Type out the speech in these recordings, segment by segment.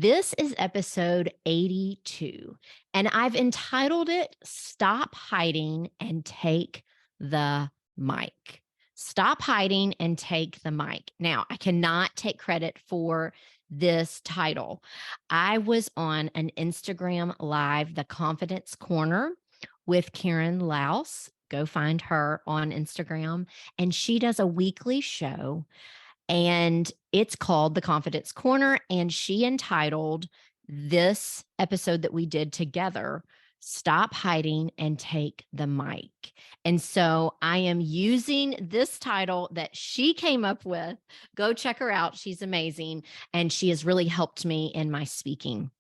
This is episode 82, and I've entitled it Stop Hiding and Take the Mic. Stop hiding and take the mic. Now, I cannot take credit for this title. I was on an Instagram live, The Confidence Corner, with Karen Louse. Go find her on Instagram. And she does a weekly show, and it's called The Confidence Corner. And she entitled this episode that we did together, Stop Hiding and Take the Mic. And so I am using this title that she came up with. Go check her out. She's amazing. And she has really helped me in my speaking.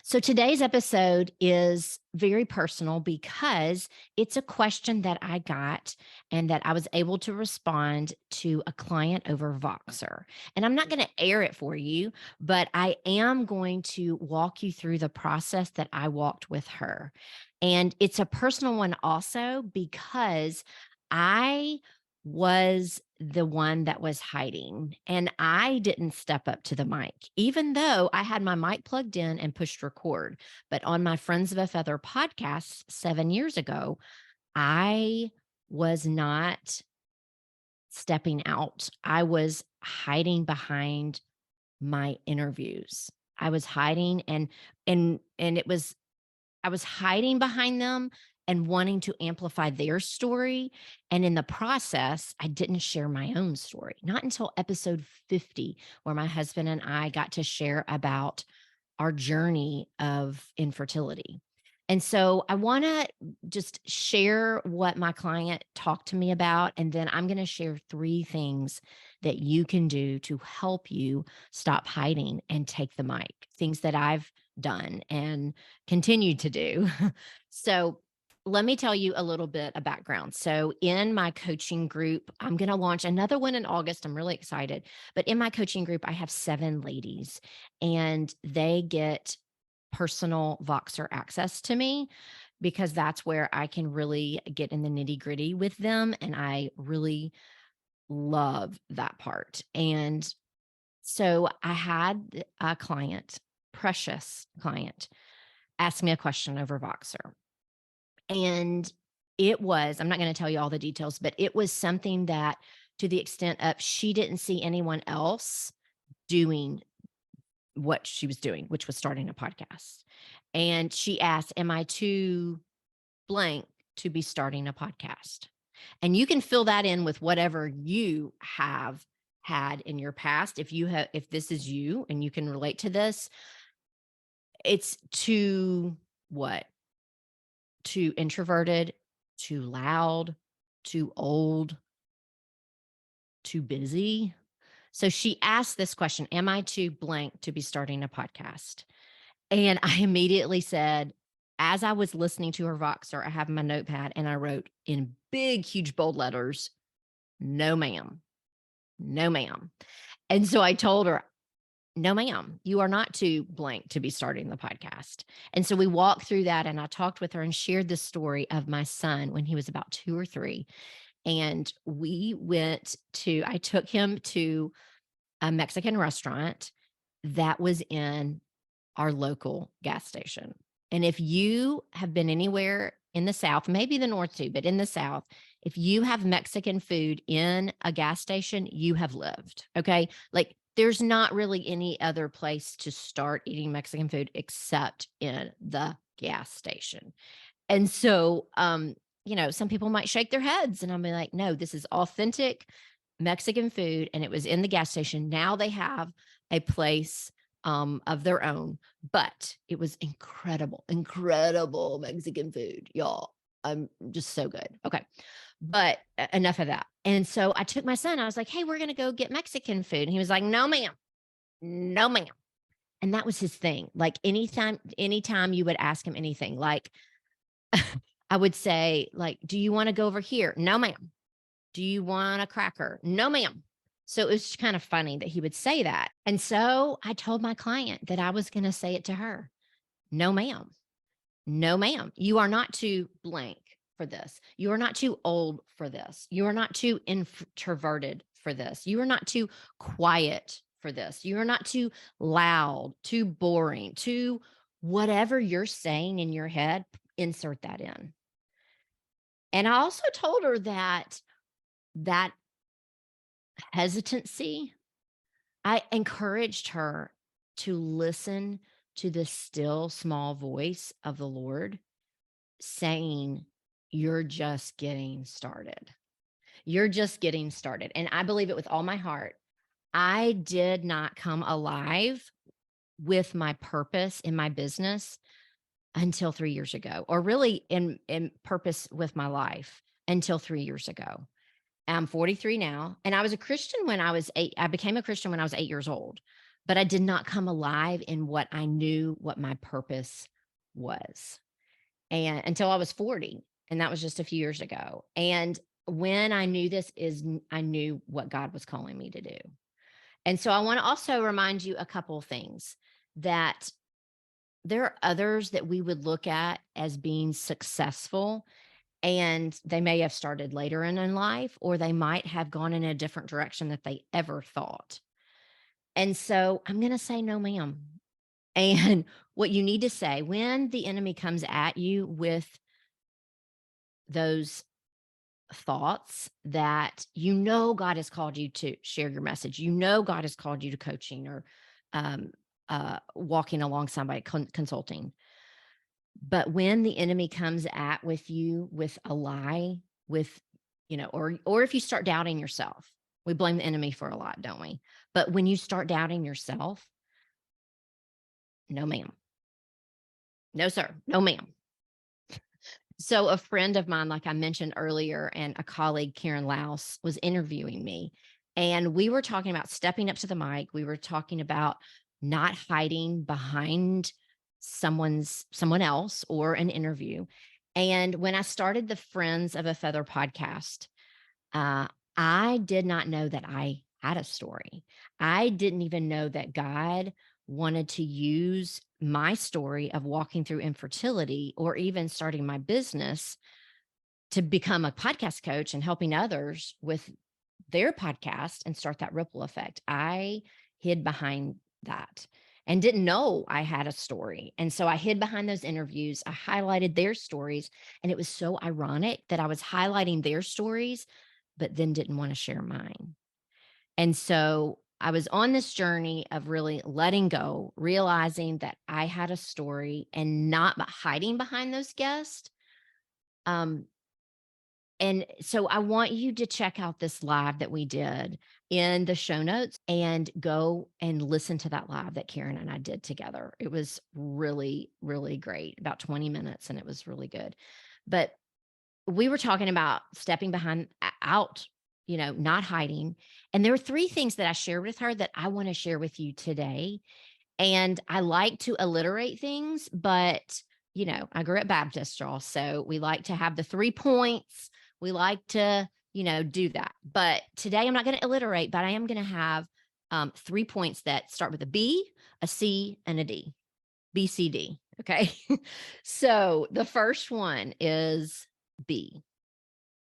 So today's episode is very personal because it's a question that I got and that I was able to respond to a client over Voxer. And I'm not going to air it for you, but I am going to walk you through the process that I walked with her. And it's a personal one also because I was the one that was hiding, and I didn't step up to the mic, even though I had my mic plugged in and pushed record. But on my Friends of a Feather podcast 7 years ago, I was not stepping out. I was hiding behind my interviews. I was hiding and it was I was hiding behind them and wanting to amplify their story. And in the process, I didn't share my own story, not until episode 50, where my husband and I got to share about our journey of infertility. And so I want to just share what my client talked to me about. And then I'm going to share 3 things that you can do to help you stop hiding and take the mic, things that I've done and continue to do. So let me tell you a little bit of background. So in my coaching group, I'm going to launch another one in August. I'm really excited. But in my coaching group, I have 7 ladies, and they get personal Voxer access to me because that's where I can really get in the nitty gritty with them. And I really love that part. And so I had a client, precious client, ask me a question over Voxer. And it was, I'm not going to tell you all the details, but it was something that, to the extent of, she didn't see anyone else doing what she was doing, which was starting a podcast. And she asked, am I too blank to be starting a podcast? And you can fill that in with whatever you have had in your past. If this is you and you can relate to this, it's too what? Too introverted, too loud, too old, too busy. So she asked this question, am I too blank to be starting a podcast? And I immediately said, as I was listening to her Voxer, I have my notepad and I wrote in big, huge, bold letters, no, ma'am. No, ma'am. And so I told her, no, ma'am, you are not too blank to be starting the podcast. And so we walked through that, and I talked with her and shared the story of my son when he was about 2 or 3. And I took him to a Mexican restaurant that was in our local gas station. And if you have been anywhere in the South, maybe the North too, but in the South, if you have Mexican food in a gas station, you have lived. Okay. Like, there's not really any other place to start eating Mexican food except in the gas station. And so, some people might shake their heads, and I'll be like, no, this is authentic Mexican food. And it was in the gas station. Now they have a place of their own, but it was incredible Mexican food, y'all. I'm just so good. Okay. But enough of that. And so I took my son, I was like, hey, we're going to go get Mexican food. And he was like, no, ma'am. No, ma'am. And that was his thing. Like, anytime you would ask him anything, like, I would say, like, do you want to go over here? No, ma'am. Do you want a cracker? No, ma'am. So it was kind of funny that he would say that. And so I told my client that I was going to say it to her. No, ma'am. No, ma'am. You are not too blank for this. You are not too old for this. You are not too introverted for this. You are not too quiet for this. You're not too loud, too boring, too whatever you're saying in your head, insert that in. And I also told her that that hesitancy, I encouraged her to listen to the still small voice of the Lord saying, "You're just getting started. You're just getting started." And I believe it with all my heart. I did not come alive with my purpose in my business until 3 years ago, or really in purpose with my life until 3 years ago. I'm 43 now, and I was a Christian when I was 8. I became a Christian when I was 8 years old, but I did not come alive in what I knew what my purpose was, and until I was 40, and that was just a few years ago. And when I knew this is I knew what God was calling me to do. And so I want to also remind you a couple of things, that there are others that we would look at as being successful, and they may have started later in life, or they might have gone in a different direction that they ever thought. And so I'm going to say, no, ma'am. And what you need to say when the enemy comes at you with those thoughts that God has called you to share your message, God has called you to coaching or um, walking alongside somebody, consulting. But when the enemy comes at with you with a lie, with, or if you start doubting yourself, we blame the enemy for a lot, don't we? But when you start doubting yourself, no, ma'am. No, sir. No, ma'am. So a friend of mine, like I mentioned earlier, and a colleague, Karen Louse, was interviewing me. And we were talking about stepping up to the mic. We were talking about not hiding behind someone else or an interview. And when I started the Friends of a Feather podcast, I did not know that I had a story. I didn't even know that God wanted to use my story of walking through infertility or even starting my business to become a podcast coach and helping others with their podcast and start that ripple effect. I hid behind that and didn't know I had a story. And so I hid behind those interviews. I highlighted their stories. And it was so ironic that I was highlighting their stories, but then didn't want to share mine. And so I was on this journey of really letting go, realizing that I had a story and not hiding behind those guests. And so I want you to check out this live that we did in the show notes and go and listen to that live that Karen and I did together. It was really, really great, about 20 minutes, and it was really good. But we were talking about stepping out, not hiding. And there were 3 things that I shared with her that I want to share with you today. And I like to alliterate things, but I grew up Baptist, y'all. So we like to have the 3 points. We like to, do that. But today I'm not going to alliterate, but I am going to have 3 points that start with a B, a C, and a D. B, C, D. Okay. So the first one is B.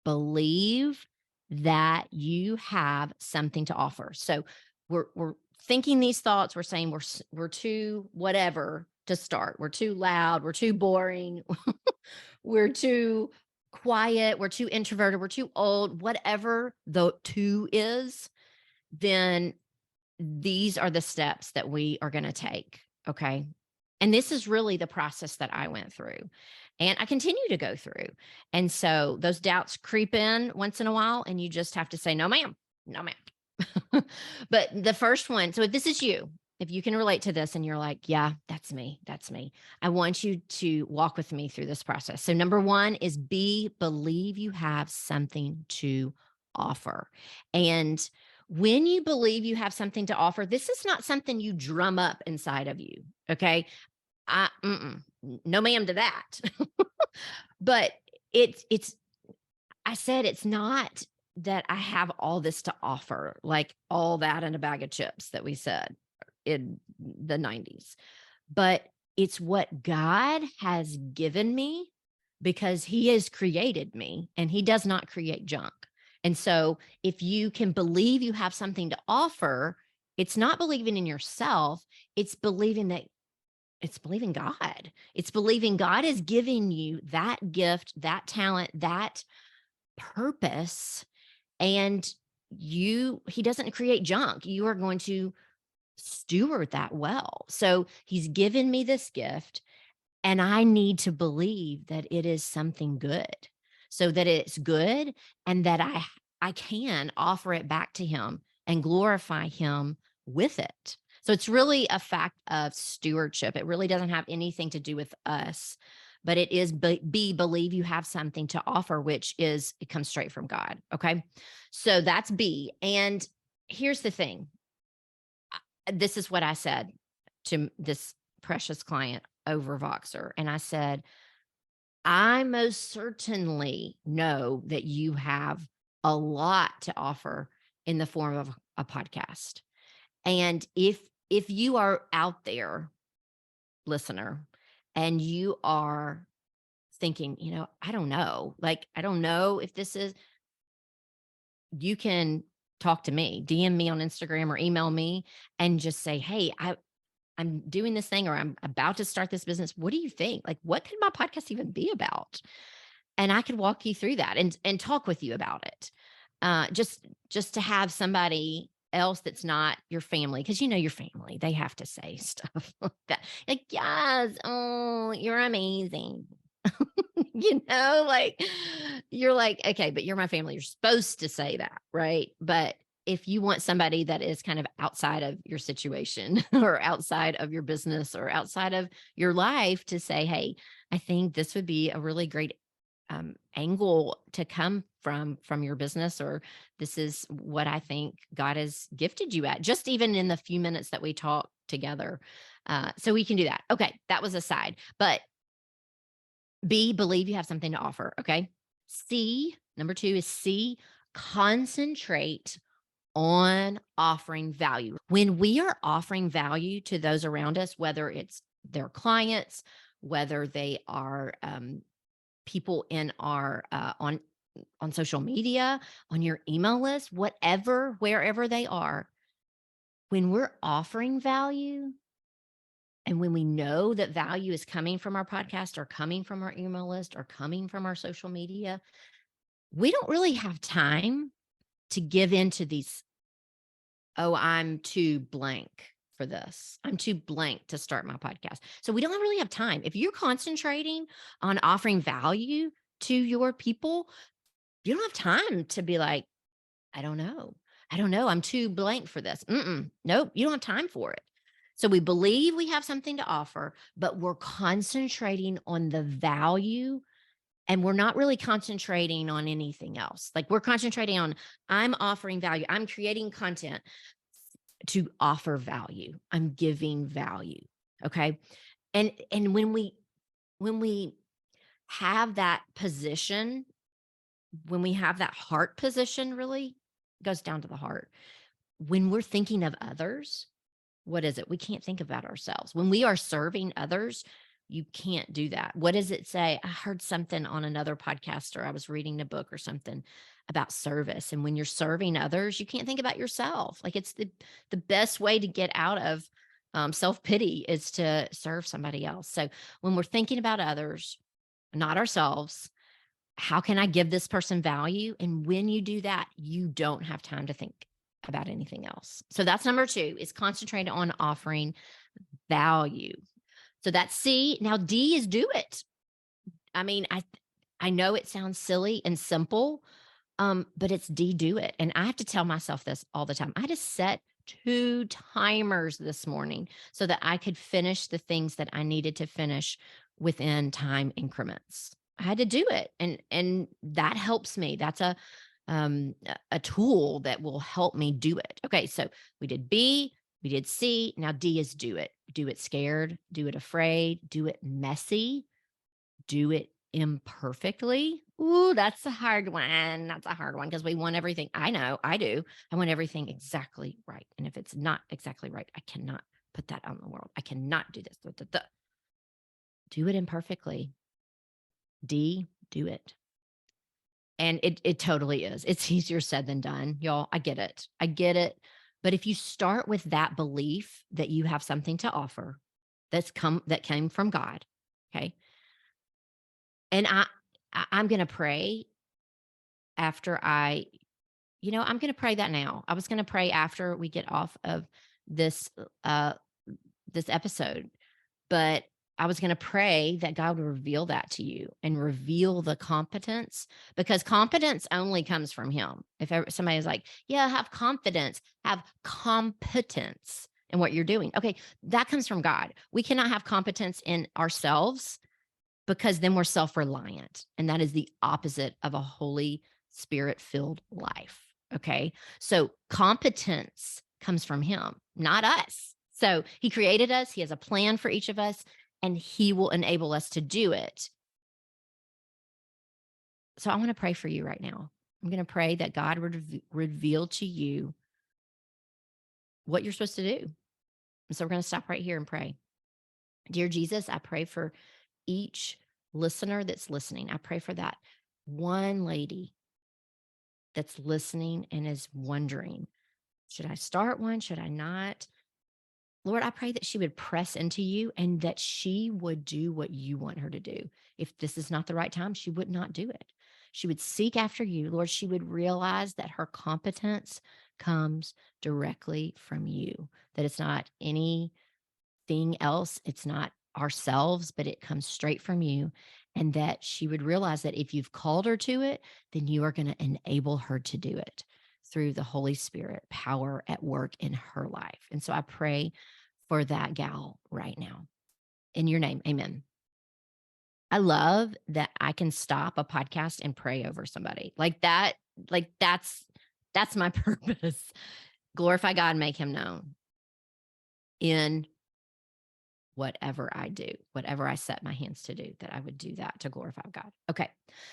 Believe that you have something to offer. So we're thinking these thoughts. We're saying we're too whatever to start. We're too loud. We're too boring. We're too quiet. We're too introverted. We're too old. Whatever the 2 is, then these are the steps that we are going to take. Okay. And this is really the process that I went through and I continue to go through. And so those doubts creep in once in a while, and you just have to say, no, ma'am, no, ma'am. But the first one, so if this is you, if you can relate to this and you're like, yeah, that's me, I want you to walk with me through this process. So number 1 is believe you have something to offer. And when you believe you have something to offer, this is not something you drum up inside of you. Okay. No ma'am to that. But I said, it's not that I have all this to offer, like all that in a bag of chips that we said in the 90s, but it's what God has given me, because he has created me and he does not create junk. And so if you can believe you have something to offer, It's not believing in yourself. It's believing that it's believing God. It's believing God is giving you that gift, that talent, that purpose, and he doesn't create junk. You are going to steward that well. So he's given me this gift, and I need to believe that it is something good, so that it's good, and that I can offer it back to him and glorify him with it. So it's really a fact of stewardship. It really doesn't have anything to do with us, but it is believe you have something to offer, which is it comes straight from God. Okay. So that's B. And here's the thing. This is what I said to this precious client over Voxer. And I said, I most certainly know that you have a lot to offer in the form of a podcast. And if you are out there, listener, and you are thinking, I don't know, like, I don't know if this is, you can talk to me, DM me on Instagram or email me and just say, hey, I'm doing this thing, or I'm about to start this business. What do you think? Like, what could my podcast even be about? And I could walk you through that and talk with you about it. Just to have somebody else that's not your family, because your family, they have to say stuff like that. Like, yes, oh, you're amazing. Like, you're like, okay, but you're my family. You're supposed to say that, right? But if you want somebody that is kind of outside of your situation or outside of your business or outside of your life to say, hey, I think this would be a really great angle to come from your business, or this is what I think God has gifted you at, just even in the few minutes that we talk together. So we can do that. Okay, that was a side. But B, believe you have something to offer. Okay. C, number 2 is C, concentrate on offering value. When we are offering value to those around us, whether it's their clients, whether they are people in our on social media, on your email list, whatever, wherever they are, when we're offering value, and when we know that value is coming from our podcast or coming from our email list or coming from our social media, we don't really have time to give into these, oh, I'm too blank for this. I'm too blank to start my podcast. So we don't really have time. If you're concentrating on offering value to your people, you don't have time to be like, I don't know. I don't know. I'm too blank for this. Nope. You don't have time for it. So we believe we have something to offer, but we're concentrating on the value, and we're not really concentrating on anything else. Like, we're concentrating on, I'm offering value. I'm creating content to offer value. I'm giving value. Okay. And when we have that position, when we have that heart position, really goes down to the heart. When we're thinking of others, what is it? We can't think about ourselves. When we are serving others, you can't do that. What does it say? I heard something on another podcast, or I was reading a book or something about service. And when you're serving others, you can't think about yourself. Like, it's the best way to get out of self-pity is to serve somebody else. So when we're thinking about others, not ourselves, how can I give this person value? And when you do that, you don't have time to think about anything else. So that's number 2, is concentrate on offering value. So that's C. Now D is do it. I mean, I know it sounds silly and simple, but it's D, do it. And I have to tell myself this all the time. I had to set 2 timers this morning so that I could finish the things that I needed to finish within time increments. I had to do it. And that helps me. That's a tool that will help me do it. Okay. So we did B, we did C. Now D is do it. Do it scared, do it afraid, do it messy, do it imperfectly. Ooh, that's a hard one. That's a hard one because we want everything. I know, I do. I want everything exactly right. And if it's not exactly right, I cannot put that out in the world. I cannot do this. Do it imperfectly. D, do it. And it totally is. It's easier said than done, y'all. I get it. I get it. But if you start with that belief that you have something to offer that came from God, okay? And I'm going to pray after I'm going to pray that now. I was going to pray after we get off of this uh this episode, but I was going to pray that God would reveal that to you and reveal the competence, because competence only comes from Him. If somebody is like, yeah, have confidence, have competence in what you're doing. Okay, that comes from God. We cannot have competence in ourselves, because then we're self reliant. And that is the opposite of a Holy Spirit filled life. Okay. So competence comes from Him, not us. So He created us, He has a plan for each of us, and He will enable us to do it. So I want to pray for you right now. I'm going to pray that God would reveal to you what you're supposed to do. And so we're going to stop right here and pray. Dear Jesus, I pray for each listener that's listening. I pray for that one lady that's listening and is wondering, should I start one? Should I not? Lord, I pray that she would press into you and that she would do what you want her to do. If this is not the right time, she would not do it. She would seek after you. Lord, she would realize that her competence comes directly from you, that it's not anything else. It's not ourselves, but it comes straight from you. And that she would realize that if you've called her to it, then you are going to enable her to do it through the Holy Spirit power at work in her life. And so I pray for that gal right now. In your name, amen. I love that I can stop a podcast and pray over somebody. Like that, that's my purpose. Glorify God, make Him known in whatever I do, whatever I set my hands to do, that I would do that to glorify God. Okay.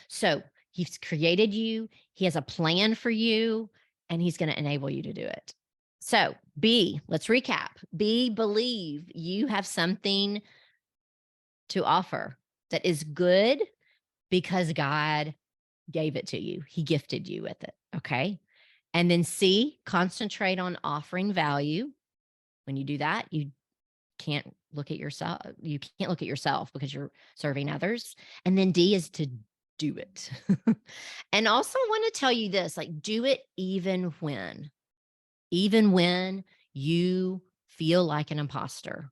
So He's created you, He has a plan for you, and He's going to enable you to do it. So, B, let's recap. B, believe you have something to offer that is good because God gave it to you. He gifted you with it. Okay. And then C, concentrate on offering value. When you do that, you can't look at yourself. You can't look at yourself because you're serving others. And then D is to do it. And also want to tell you this, like, do it even when you feel like an imposter,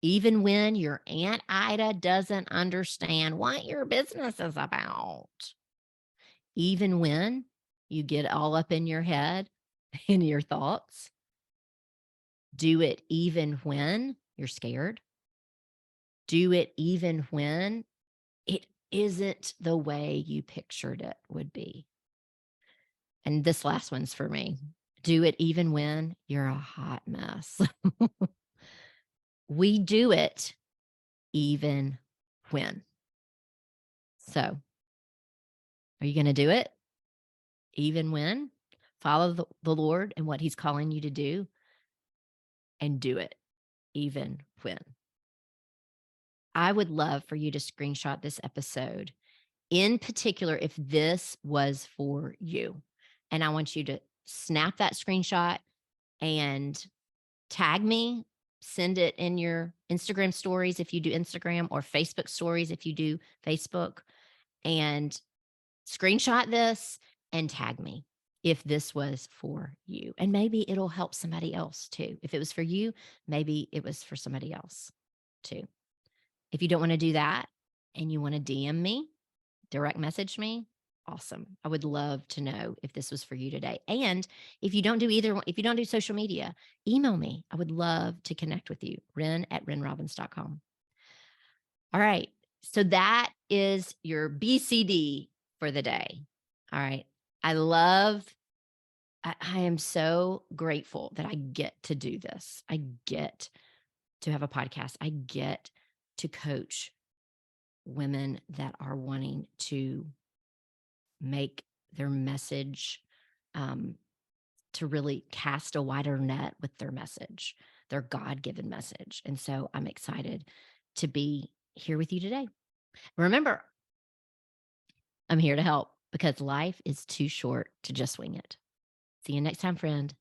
even when your Aunt Ida doesn't understand what your business is about, even when you get all up in your head in your thoughts, do it even when you're scared. Do it even when it isn't the way you pictured it would be. And this last one's for me. Do it even when you're a hot mess. We do it even when. So, are you going to do it even when? Follow the Lord and what He's calling you to do, and do it even when. I would love for you to screenshot this episode, in particular, if this was for you. And I want you to snap that screenshot and tag me, send it in your Instagram stories if you do Instagram, or Facebook stories if you do Facebook, and screenshot this and tag me if this was for you. And maybe it'll help somebody else too. If it was for you, maybe it was for somebody else too. If you don't want to do that and you want to DM me, direct message me, awesome. I would love to know if this was for you today. And if you don't do either one, if you don't do social media, email me. I would love to connect with you. Ren@renrobbins.com. All right. So that is your BCD for the day. All right. I am so grateful that I get to do this. I get to have a podcast. I get to coach women that are wanting to make their message, to really cast a wider net with their message, their God-given message. And so I'm excited to be here with you today. Remember, I'm here to help because life is too short to just wing it. See you next time, friend.